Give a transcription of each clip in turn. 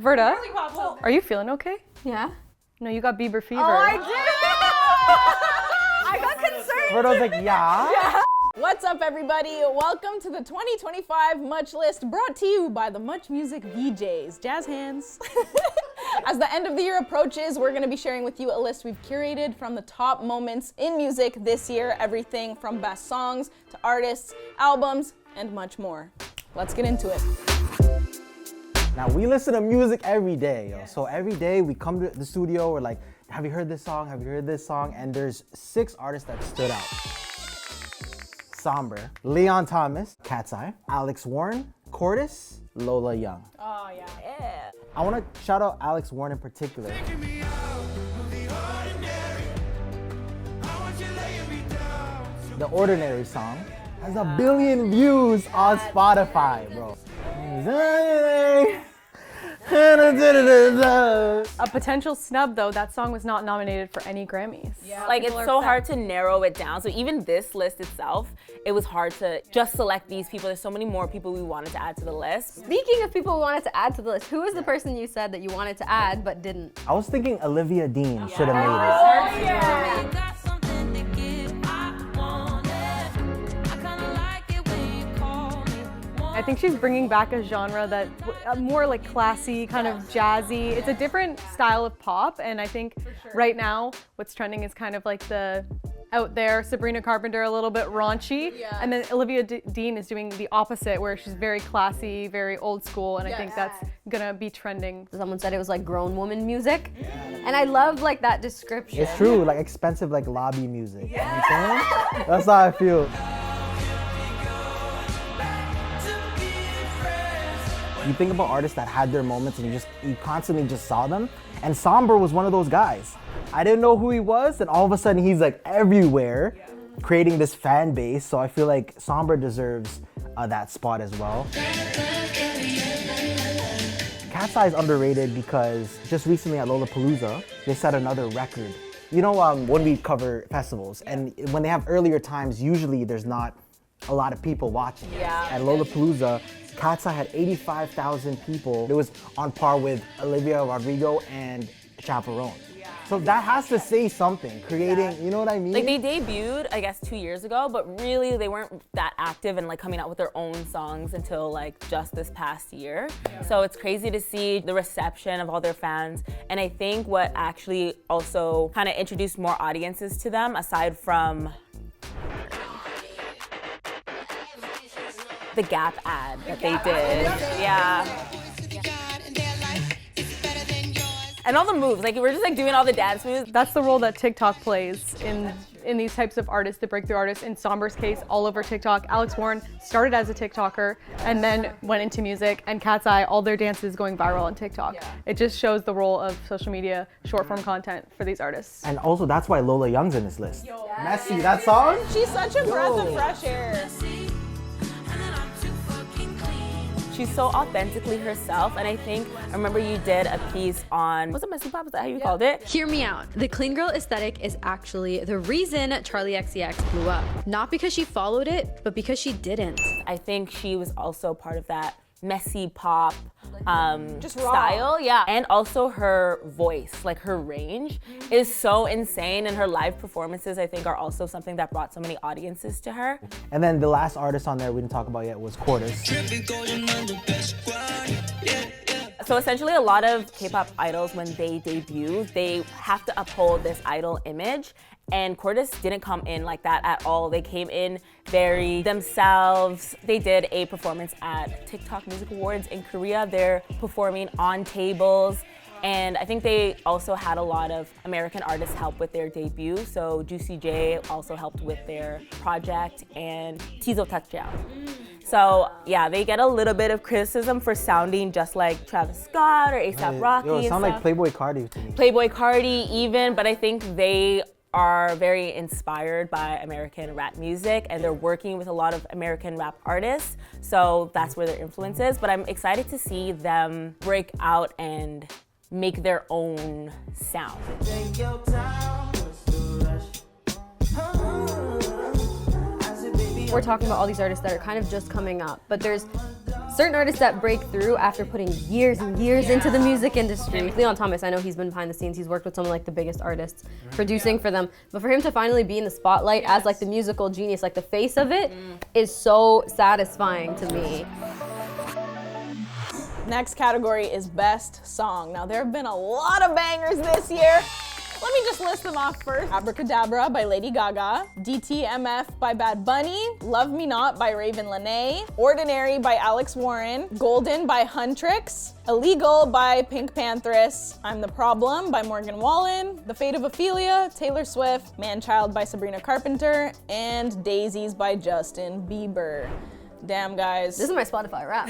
Verda, are you feeling okay? Yeah. No, you got Bieber fever. Oh, I did! I got concerned. Verda's like, yeah. What's up, everybody? Welcome to the 2025 Much List, brought to you by the MuchMusic VJs. Jazz hands. As the end of the year approaches, we're going to be sharing with you a list we've curated from the top moments in music this year, everything from best songs to artists, albums, and much more. Let's get into it. Now, we listen to music every day, yo. So every day we come to the studio, we're like, have you heard this song? Have you heard this song? And there's 6 artists that stood out. Somber, Leon Thomas, Cat's Eye, Alex Warren, Cordis, Lola Young. Oh, yeah. I want to shout out Alex Warren in particular. The Ordinary song has 1 billion views on Spotify, bro. A potential snub though, that song was not nominated for any Grammys. Yeah. Like, it's so hard to narrow it down. So even this list itself, it was hard to just select these people. There's so many more people we wanted to add to the list. Speaking of people we wanted to add to the list, who was the person you said that you wanted to add but didn't? I was thinking Olivia Dean should have made it. I think she's bringing back a genre that more like classy, kind of jazzy. It's a different style of pop, and I think right now what's trending is kind of like the out there Sabrina Carpenter, a little bit raunchy, and then Olivia Dean is doing the opposite, where she's very classy, very old school, and I think that's gonna be trending. Someone said it was like grown woman music, and I love like that description. It's true, like expensive like lobby music. You know what I'm saying? That's how I feel. You think about artists that had their moments and you constantly just saw them, and Somber was one of those guys. I didn't know who he was, and all of a sudden he's like everywhere, creating this fan base, so I feel like Somber deserves that spot as well. Cat's Eye is underrated because just recently at Lollapalooza, they set another record. You know, when we cover festivals, and when they have earlier times, usually there's not a lot of people watching. At Lollapalooza, Cat's Eye had 85,000 people. It was on par with Olivia Rodrigo and Chaperone. So that has to say something, creating, you know what I mean? Like, they debuted, I guess, 2 years ago, but really they weren't that active and like coming out with their own songs until like just this past year. So it's crazy to see the reception of all their fans. And I think what actually also kind of introduced more audiences to them, aside from the Gap ad that they did. And all the moves, like we're just like doing all the dance moves. That's the role that TikTok plays in these types of artists, the breakthrough artists. In Somber's case, all over TikTok. Alex Warren started as a TikToker and then went into music, and Cat's Eye, all their dances going viral on TikTok. It just shows the role of social media, short form content for these artists. And also that's why Lola Young's in this list. Messy, that song? She's such a breath of fresh air. She's so authentically herself, and I remember you did a piece on, was it Messy Pop? Is that how you called it? Hear me out. The clean girl aesthetic is actually the reason Charli XCX blew up. Not because she followed it, but because she didn't. I think she was also part of that messy pop Just raw. style, and also her voice, like her range is so insane, and her live performances I think are also something that brought so many audiences to her. And then the last artist on there we didn't talk about yet was Cordis. So essentially a lot of K-pop idols, when they debut, they have to uphold this idol image. And Cordis didn't come in like that at all. They came in very themselves. They did a performance at TikTok Music Awards in Korea. They're performing on tables. And I think they also had a lot of American artists help with their debut. So Juicy J also helped with their project, and Tizo Touchdown. So yeah, they get a little bit of criticism for sounding just like Travis Scott or A$AP Rocky. It sound like Playboy Cardi to me. Playboy Cardi even, but I think they are very inspired by American rap music, and they're working with a lot of American rap artists, so that's where their influence is. But I'm excited to see them break out and make their own sound. We're talking about all these artists that are kind of just coming up, but there's certain artists that break through after putting years and years into the music industry. Leon Thomas, I know he's been behind the scenes. He's worked with some of like the biggest artists producing for them. But for him to finally be in the spotlight as like the musical genius, like the face of it, is so satisfying to me. Next category is Best Song. Now there have been a lot of bangers this year. Let me just list them off first. Abracadabra by Lady Gaga, DTMF by Bad Bunny, Love Me Not by Raven Lenae, Ordinary by Alex Warren, Golden by Huntrix, Illegal by Pink Panthers, I'm the Problem by Morgan Wallen, The Fate of Ophelia, Taylor Swift, Manchild by Sabrina Carpenter, and Daisies by Justin Bieber. Damn, guys. This is my Spotify rap.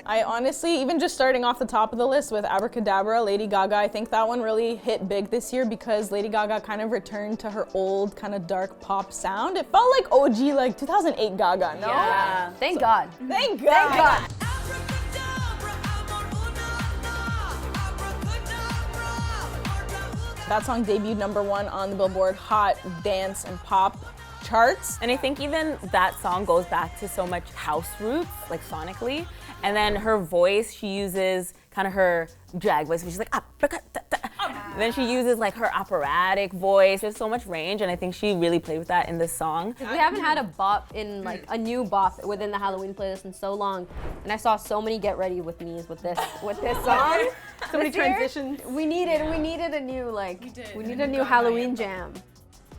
I honestly, even just starting off the top of the list with Abracadabra, Lady Gaga, I think that one really hit big this year because Lady Gaga kind of returned to her old kind of dark pop sound. It felt like OG, like 2008 Gaga, no? Yeah. Thank God. Thank God. That song debuted #1 on the Billboard Hot Dance and Pop charts. And I think even that song goes back to so much house roots, like sonically. And then her voice, she uses kind of her drag voice, which is like, and then she uses like her operatic voice. There's so much range, and I think she really played with that in this song. We haven't had a bop in like a new bop within the Halloween playlist in so long, and I saw so many get ready with me's with this song. So many This year, transitions. We needed a new we need a new Halloween jam.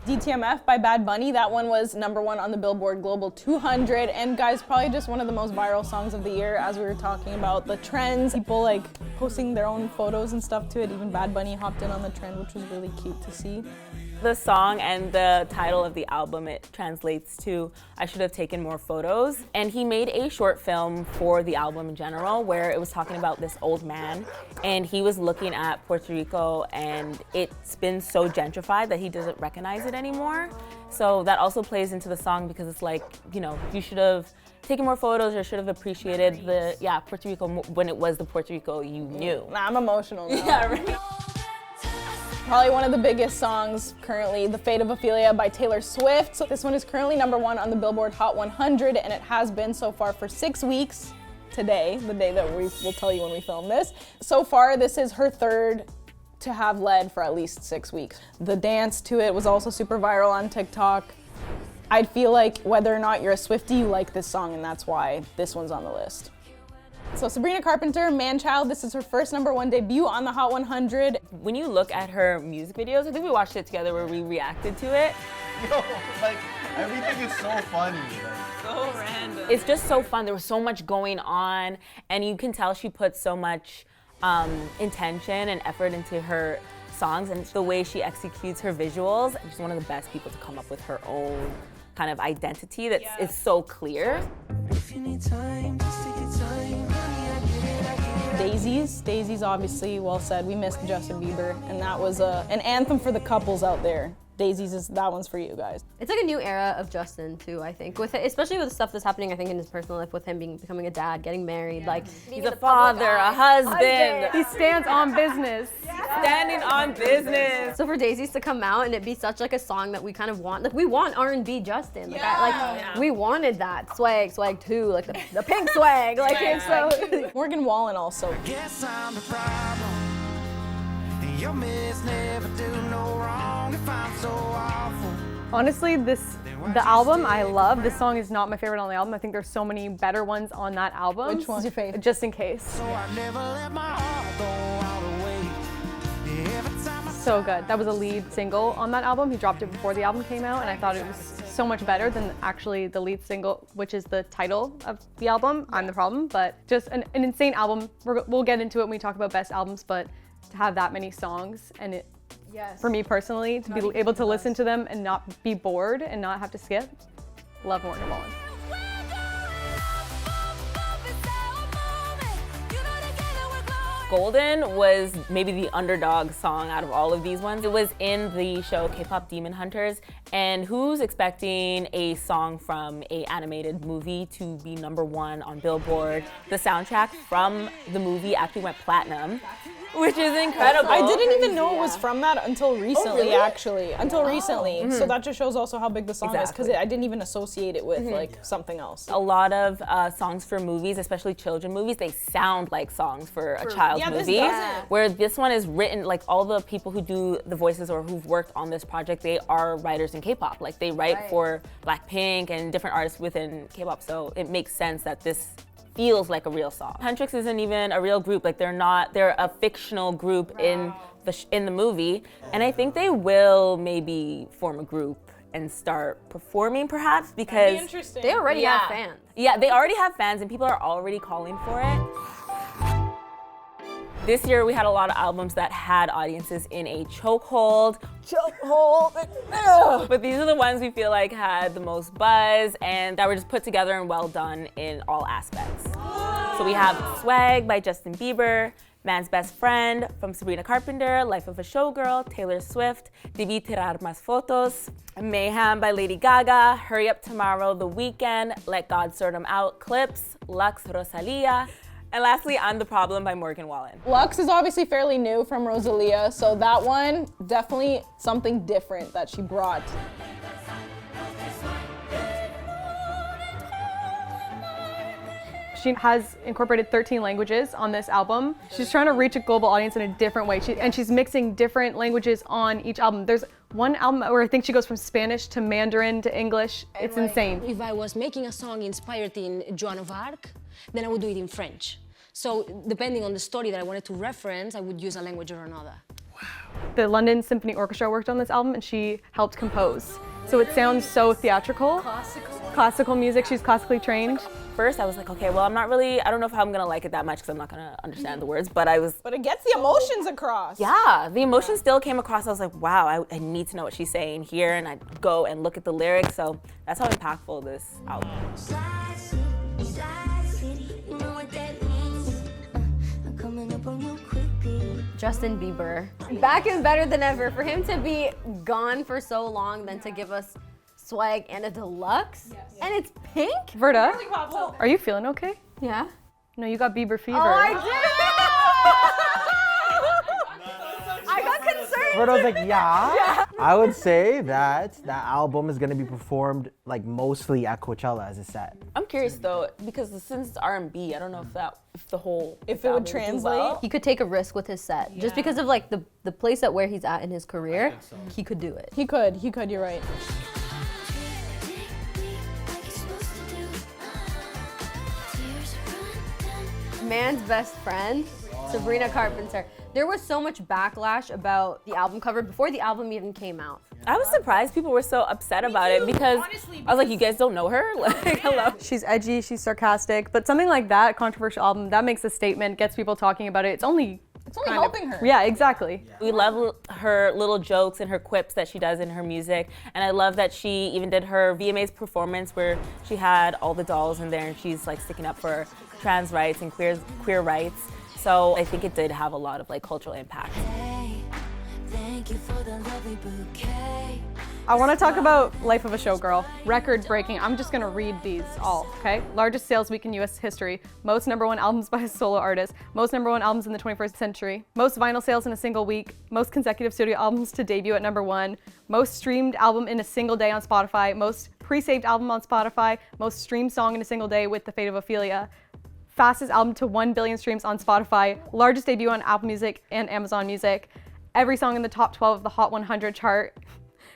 DTMF by Bad Bunny, that one was #1 on the Billboard Global 200, and guys, probably just one of the most viral songs of the year, as we were talking about the trends, people like posting their own photos and stuff to it. Even Bad Bunny hopped in on the trend, which was really cute to see. The song and the title of the album, it translates to I should have taken more photos. And he made a short film for the album in general where it was talking about this old man and he was looking at Puerto Rico and it's been so gentrified that he doesn't recognize it anymore. So that also plays into the song because it's like, you know, you should have taken more photos or should have appreciated the, Puerto Rico when it was the Puerto Rico you knew. Nah, I'm emotional now. Yeah, right. Probably one of the biggest songs currently, The Fate of Ophelia by Taylor Swift. So this one is currently #1 on the Billboard Hot 100, and it has been so far for 6 weeks today, the day that we will tell you when we film this. So far, this is her third to have led for at least 6 weeks. The dance to it was also super viral on TikTok. I'd feel like whether or not you're a Swiftie, you like this song, and that's why this one's on the list. So Sabrina Carpenter, Manchild, this is her first #1 debut on the Hot 100. When you look at her music videos, I think we watched it together where we reacted to it. Yo, like, everything is so funny. Like. So random. It's just so fun. There was so much going on, and you can tell she put so much intention and effort into her songs, and the way she executes her visuals. She's one of the best people to come up with her own kind of identity that is so clear. If you need time, just take your time. Daisies, obviously, well said. We missed Justin Bieber, and that was an anthem for the couples out there. Daisies, that one's for you guys. It's like a new era of Justin too, I think. With it, especially with the stuff that's happening, I think in his personal life with him becoming a dad, getting married, like He's a father, a husband. He stands on business. Standing on business. So for Daisies to come out and it be such like a song that we kind of want, like we want R&B Justin. Like, we wanted that swag 2, like the pink swag. Like it's so. Morgan Wallen also. Guess I'm the problem. And your miss never do no wrong if I'm so awful. Honestly, the album I love. This song is not my favorite on the album. I think there's so many better ones on that album. Which one's your favorite? Just in case. So I never let my heart go all the way. Every time I So good. That was a lead single on that album. He dropped it before the album came out, and I thought it was so much better than actually the lead single, which is the title of the album, I'm the Problem. But just an insane album. We'll get into it when we talk about best albums, but to have that many songs and it, for me personally, to be able to listen to them and not be bored and not have to skip, love Morgan Wallen. Golden was maybe the underdog song out of all of these ones. It was in the show K-Pop Demon Hunters, and who's expecting a song from an animated movie to be #1 on Billboard? The soundtrack from the movie actually went platinum. which is incredible. I didn't even know it was from that until recently, actually. Until recently. So that just shows also how big the song is, because I didn't even associate it with like something else. A lot of songs for movies, especially children movies, they sound like songs for a child's movie. Where this one is written, like all the people who do the voices or who've worked on this project, they are writers in K-pop. Like they write for Blackpink and different artists within K-pop, so it makes sense that this feels like a real song. Huntrix isn't even a real group. Like they're a fictional group in the movie, and I think they will maybe form a group and start performing perhaps, because they already have fans. Yeah, they already have fans and people are already calling for it. This year we had a lot of albums that had audiences in a chokehold. But these are the ones we feel like had the most buzz and that were just put together and well done in all aspects. So we have Swag by Justin Bieber, Man's Best Friend from Sabrina Carpenter, Life of a Showgirl, Taylor Swift, Debí Tirar Más Fotos, Mayhem by Lady Gaga, Hurry Up Tomorrow, The Weeknd, Let God Sort 'Em Out, Clips, Lux, Rosalia, and lastly, I'm the Problem by Morgan Wallen. Lux is obviously fairly new from Rosalia, so that one, definitely something different that she brought. She has incorporated 13 languages on this album. She's trying to reach a global audience in a different way, and she's mixing different languages on each album. There's one album where I think she goes from Spanish to Mandarin to English. It's insane. If I was making a song inspired in Joan of Arc, then I would do it in French. So depending on the story that I wanted to reference, I would use a language or another. The London Symphony Orchestra worked on this album and she helped compose. So it sounds so theatrical. Classical music, she's classically trained. First I was like, okay, well I don't know if I'm gonna like it that much because I'm not gonna understand the words, but it gets the emotions across. Yeah, the emotion still came across. I was like, wow, I need to know what she's saying here, and I'd go and look at the lyrics, so that's how impactful this album is. Justin Bieber, back and better than ever. For him to be gone for so long, then to give us Swag and a deluxe, and it's pink. Verda, are you feeling okay? Yeah. No, you got Bieber fever. Oh, I did. I got concerned. Verda's like, yeah. I would say that album is gonna be performed like mostly at Coachella as a set. I'm curious though, because since it's R&B, I don't know if it would translate. Well. He could take a risk with his set, just because of like the place at where he's at in his career. He could do it. He could, you're right. Man's Best Friend, Sabrina Carpenter. There was so much backlash about the album cover before the album even came out. I was surprised people were so upset about it because I was like, you guys don't know her? Like, hello. She's edgy, she's sarcastic, but something like that, controversial album, that makes a statement, gets people talking about it. It's only helping her. Yeah, exactly. We love her little jokes and her quips that she does in her music. And I love that she even did her VMAs performance where she had all the dolls in there and she's like sticking up for trans rights and queer rights. So I think it did have a lot of like cultural impact. Thank you for the lovely bouquet. I want to talk about Life of a Showgirl. Record breaking. I'm just going to read these all, okay? Largest sales week in US history. Most #1 albums by a solo artist. Most #1 albums in the 21st century. Most vinyl sales in a single week. Most consecutive studio albums to debut at #1. Most streamed album in a single day on Spotify. Most pre-saved album on Spotify. Most streamed song in a single day with The Fate of Ophelia. Fastest album to 1 billion streams on Spotify. Largest debut on Apple Music and Amazon Music. Every song in the top 12 of the Hot 100 chart,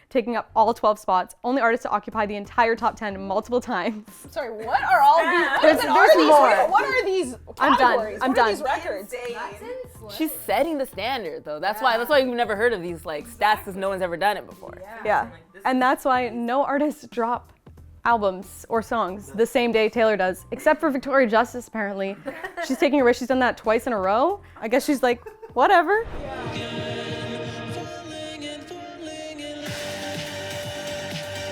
taking up all 12 spots. Only artist to occupy the entire top 10 multiple times. Sorry, what are all these? There's more. What are these I'm categories? done. What are these records? She's setting the standard though. That's why you've never heard of these like stats because no one's ever done it before. Yeah, and that's why no artists drop albums or songs the same day Taylor does, except for Victoria Justice apparently. She's taking a risk, she's done that twice in a row. I guess she's like, whatever.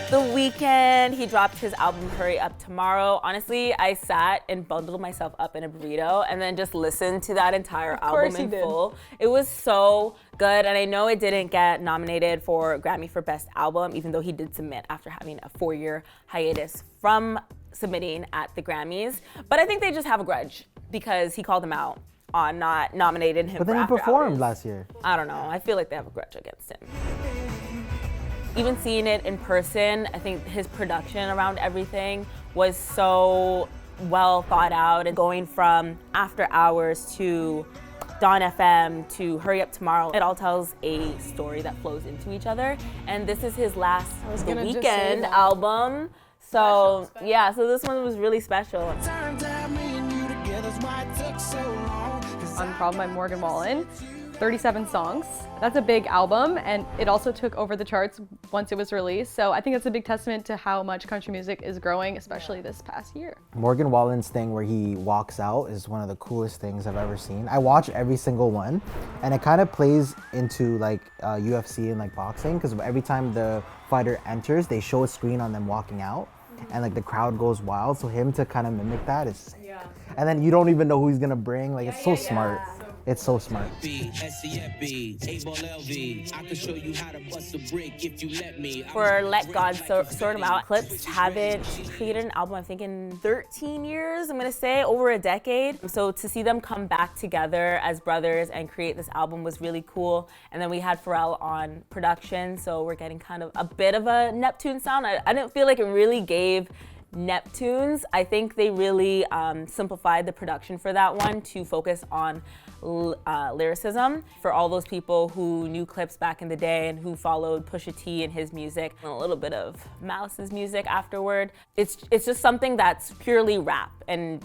The Weeknd, he dropped his album Hurry Up Tomorrow. Honestly, I sat and bundled myself up in a burrito and then just listened to that entire album in full. It was so good, and I know it didn't get nominated for Grammy for Best Album, even though he did submit after having a 4-year hiatus from submitting at the Grammys. But I think they just have a grudge because he called them out not nominating him But for then he After performed Hours. last year. I don't know. I feel like they have a grudge against him. Even seeing it in person, I think his production around everything was so well thought out, and going from After Hours to Dawn FM to Hurry Up Tomorrow, it all tells a story that flows into each other. And this is his last The gonna just say Weekend that. album. So yeah, so this one was really special. Turned out me and you together's why it took so long. 'Cause On Problem by Morgan Wallen, 37 songs. That's a big album, and it also took over the charts once it was released. So I think that's a big testament to how much country music is growing, especially this past year. Morgan Wallen's thing where he walks out is one of the coolest things I've ever seen. I watch every single one, and it kind of plays into like UFC and like boxing, because every time the fighter enters, they show a screen on them walking out, and like the crowd goes wild. So him to kind of mimic that is sick. And then you don't even know who he's gonna bring. Like it's so smart. It's so smart. For Let God Sort 'Em Out, Clips haven't created an album, I think, in 13 years, I'm gonna say, over a decade. So to see them come back together as brothers and create this album was really cool. And then we had Pharrell on production, so we're getting kind of a bit of a Neptune sound. I didn't feel like it really gave Neptunes. I think they really simplified the production for that one to focus on lyricism. For all those people who knew Clips back in the day and who followed Pusha T and his music, and a little bit of Malice's music afterward, it's just something that's purely rap, and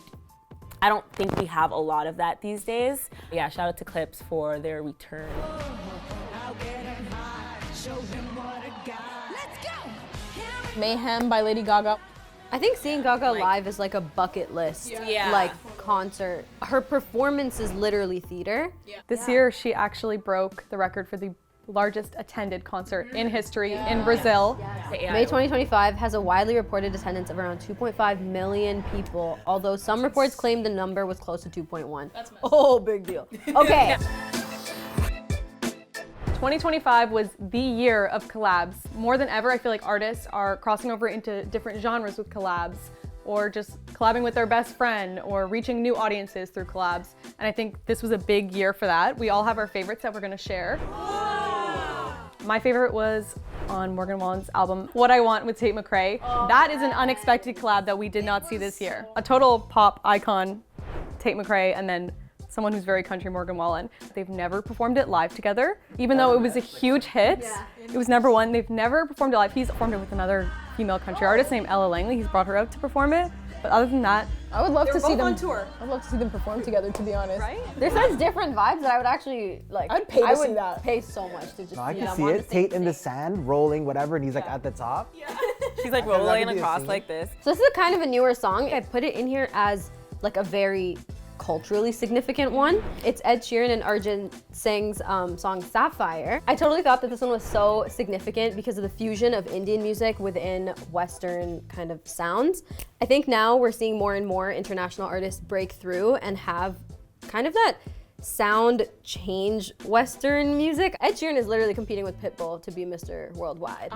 I don't think we have a lot of that these days. Yeah, shout out to Clips for their return. Mayhem by Lady Gaga. I think seeing Gaga live is like a bucket list, like concert. Her performance is literally theater. This year, she actually broke the record for the largest attended concert in history in Brazil. May 2025 has a widely reported attendance of around 2.5 million people, although some reports claim the number was close to 2.1. Oh, big deal. Okay. 2025 was the year of collabs. More than ever, I feel like artists are crossing over into different genres with collabs, or just collabing with their best friend, or reaching new audiences through collabs. And I think this was a big year for that. We all have our favorites that we're gonna share. My favorite was on Morgan Wallen's album, What I Want with Tate McRae. That is an unexpected collab that we did not see this year. A total pop icon, Tate McRae, and then someone who's very country, Morgan Wallen. They've never performed it live together, even though it was a huge hit. It was #1. They've never performed it live. He's performed it with another female country artist named Ella Langley. He's brought her out to perform it. But other than that, I would love to see them on tour. I'd love to see them perform together, to be honest. Right? There's such different vibes that I would actually like. I'd pay to I see would that. pay so much to just I see can them see on it. Tate in the sand, rolling, whatever, and he's like at the top. She's like that rolling could be a across scene. like this. So this is a kind of a newer song. I put it in here as like a very culturally significant one. It's Ed Sheeran and Arjun Singh's song Sapphire. I totally thought that this one was so significant because of the fusion of Indian music within Western kind of sounds. I think now we're seeing more and more international artists break through and have kind of that sound change Western music. Ed Sheeran is literally competing with Pitbull to be Mr. Worldwide.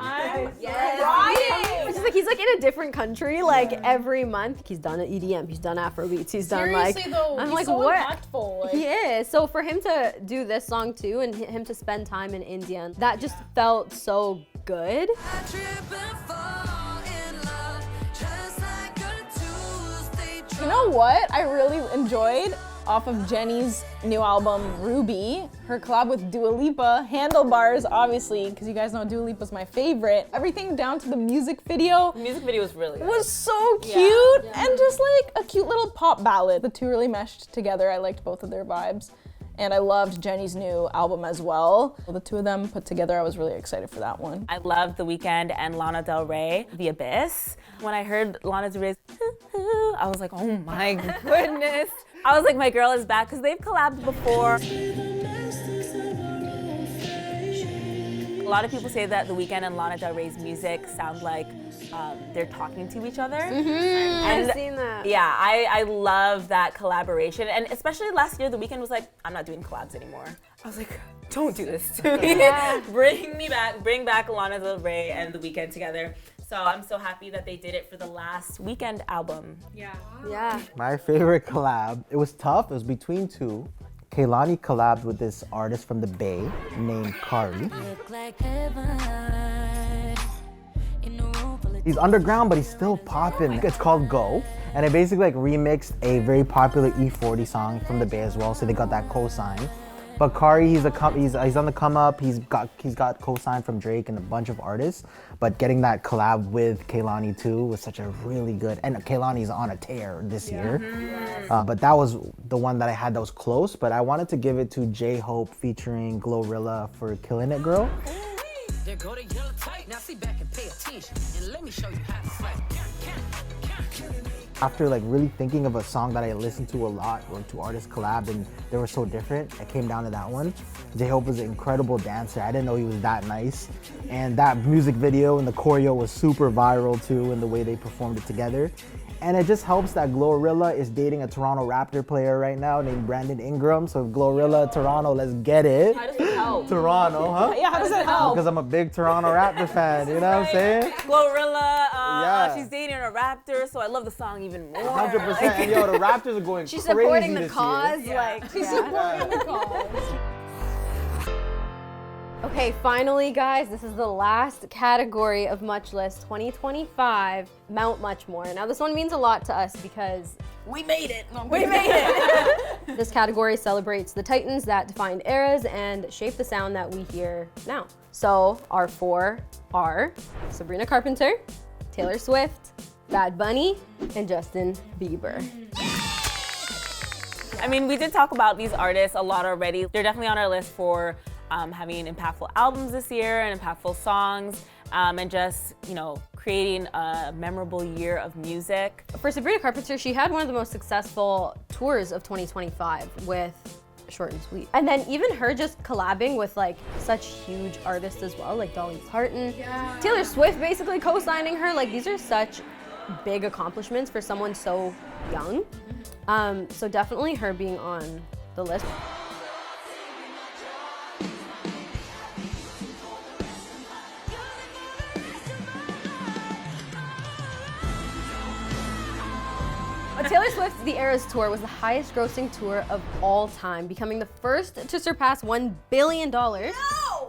It's just like he's like in a different country like every month. He's done EDM, he's done Afrobeats, he's done like. Seriously though, I'm he's like, so what? impactful. Like, He is. So for him to do this song too, and him to spend time in India, that just felt so good. you know what I really enjoyed off of Jenny's new album, Ruby, her collab with Dua Lipa, Handlebars, obviously, because you guys know Dua Lipa's my favorite. Everything down to the music video The music video was really good. was so cute and just like a cute little pop ballad. The two really meshed together. I liked both of their vibes. And I loved Jenny's new album as well. The two of them put together, I was really excited for that one. I loved The Weeknd and Lana Del Rey, The Abyss. When I heard Lana Del Rey's I was like, oh my goodness. I was like, my girl is back, because they've collabed before. A lot of people say that The Weeknd and Lana Del Rey's music sound like they're talking to each other. I've seen that. Yeah, I love that collaboration. And especially last year, The Weeknd was like, I'm not doing collabs anymore. I was like, don't do this to me. Bring back Lana Del Rey and The Weeknd together. So I'm so happy that they did it for the last Weekend album. Yeah. My favorite collab, it was tough, it was between two. Kehlani collabed with this artist from the Bay named Kari. He's underground, but he's still popping. It's called Go, and it basically like remixed a very popular E40 song from the Bay as well, so they got that cosign. But Kari, he's on the come up. He's got cosign from Drake and a bunch of artists. But getting that collab with Kehlani too was such a really good. And Kehlani's on a tear this year. But that was the one that I had that was close. But I wanted to give it to J-Hope featuring Glorilla for Killing It Girl. There go the yellow tape. Now sit back and pay attention, and let me show you how to slap. After like really thinking of a song that I listened to a lot, or two artists collabed and they were so different, I came down to that one. J-Hope was an incredible dancer. I didn't know he was that nice. And that music video and the choreo was super viral too, and the way they performed it together. And it just helps that Glorilla is dating a Toronto Raptor player right now named Brandon Ingram. So Glorilla, Toronto, let's get it. How does it help? Toronto, huh? Yeah, how does that help? Because I'm a big Toronto Raptor fan, you know what I'm saying? Glorilla, she's dating a raptor, so I love the song even more. 100%. And yo, the Raptors are going She's crazy supporting the this cause. year. Like, She's supporting the cause. Okay, finally, guys, this is the last category of Much List 2025, Mount Muchmore. Now, this one means a lot to us because We made it. we made it. This category celebrates the titans that defined eras and shaped the sound that we hear now. So, our four are Sabrina Carpenter, Taylor Swift, Bad Bunny, and Justin Bieber. I mean, we did talk about these artists a lot already. They're definitely on our list for having impactful albums this year and impactful songs, and just, you know, creating a memorable year of music. For Sabrina Carpenter, she had one of the most successful tours of 2025 with Short and Sweet. And then even her just collabing with like such huge artists as well, like Dolly Parton, Taylor Swift basically co-signing her. Like, these are such big accomplishments for someone so young. So definitely her being on the list. Taylor Swift's The Eras Tour was the highest grossing tour of all time, becoming the first to surpass $1 billion,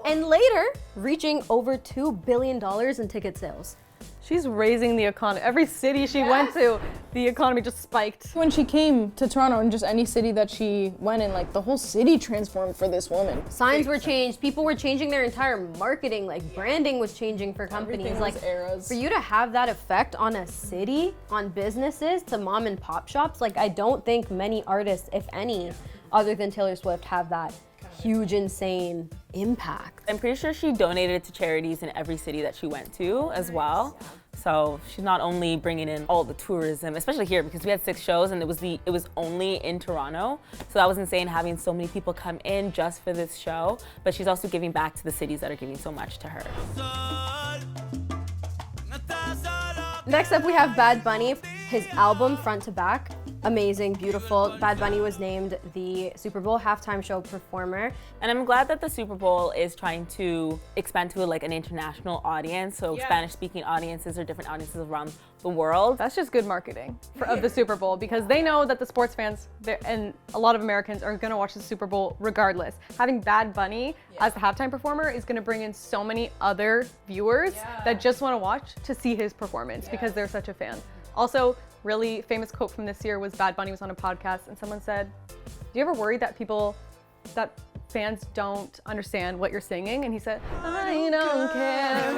and later reaching over $2 billion in ticket sales. She's raising the economy. Every city she went to, the economy just spiked. When she came to Toronto, and just any city that she went in, like the whole city transformed for this woman. Signs were changed, people were changing their entire marketing, like branding was changing for companies. Everything Like, was eras. for you to have that effect on a city, on businesses, to mom and pop shops, like, I don't think many artists, if any, other than Taylor Swift, have that huge, insane impact. I'm pretty sure she donated to charities in every city that she went to as well. So she's not only bringing in all the tourism, especially here, because we had 6 shows and it was only in Toronto. So that was insane, having so many people come in just for this show. But she's also giving back to the cities that are giving so much to her. Next up, we have Bad Bunny. His album, front to back, amazing, beautiful. Bad Bunny was named the Super Bowl halftime show performer. And I'm glad that the Super Bowl is trying to expand to like an international audience, so Spanish-speaking audiences or different audiences around the world. That's just good marketing of the Super Bowl, because they know that the sports fans and a lot of Americans are gonna watch the Super Bowl regardless. Having Bad Bunny as the halftime performer is gonna bring in so many other viewers that just wanna watch to see his performance because they're such a fan. Also, really famous quote from this year was Bad Bunny was on a podcast and someone said, "Do you ever worry that fans don't understand what you're singing?" And he said, "I don't care."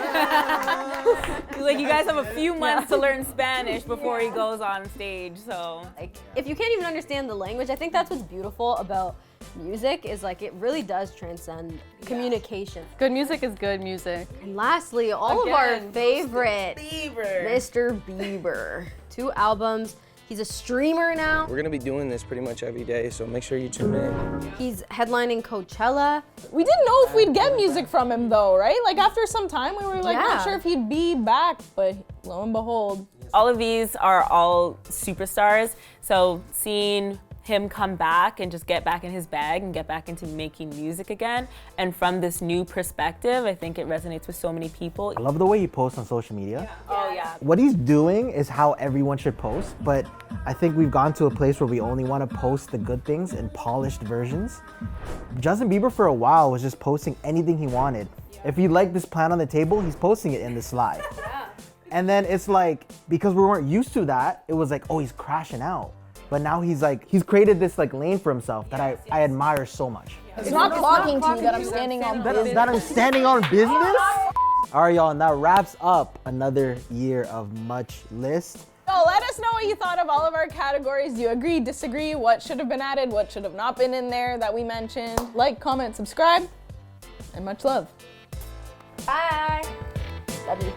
He's like, you guys have a few months to learn Spanish before he goes on stage, so. Like, if you can't even understand the language, I think that's what's beautiful about music, is like it really does transcend communication. Good music is good music. And lastly, all of our Again, favorite, Bieber. Mr. Bieber. 2 albums. He's a streamer now. We're gonna be doing this pretty much every day, so make sure you tune in. He's headlining Coachella. We didn't know if we'd get music from him though, right? Like after some time we were like Yeah. not sure if he'd be back, but lo and behold. All of these are all superstars, so seeing him come back and just get back in his bag and get back into making music again. And from this new perspective, I think it resonates with so many people. I love the way he posts on social media. Oh yeah. What he's doing is how everyone should post, but I think we've gone to a place where we only want to post the good things in polished versions. Justin Bieber for a while was just posting anything he wanted. If he liked this plant on the table, he's posting it in the slide. And then it's like, because we weren't used to that, it was like, oh, he's crashing out. But now he's created this like lane for himself that I admire so much. It's not clocking to you that I'm standing on business. That I'm standing on business? All right, y'all, and that wraps up another year of Much List. So let us know what you thought of all of our categories. Do you agree, disagree? What should have been added? What should have not been in there that we mentioned? Like, comment, subscribe, and much love. Bye. Love you.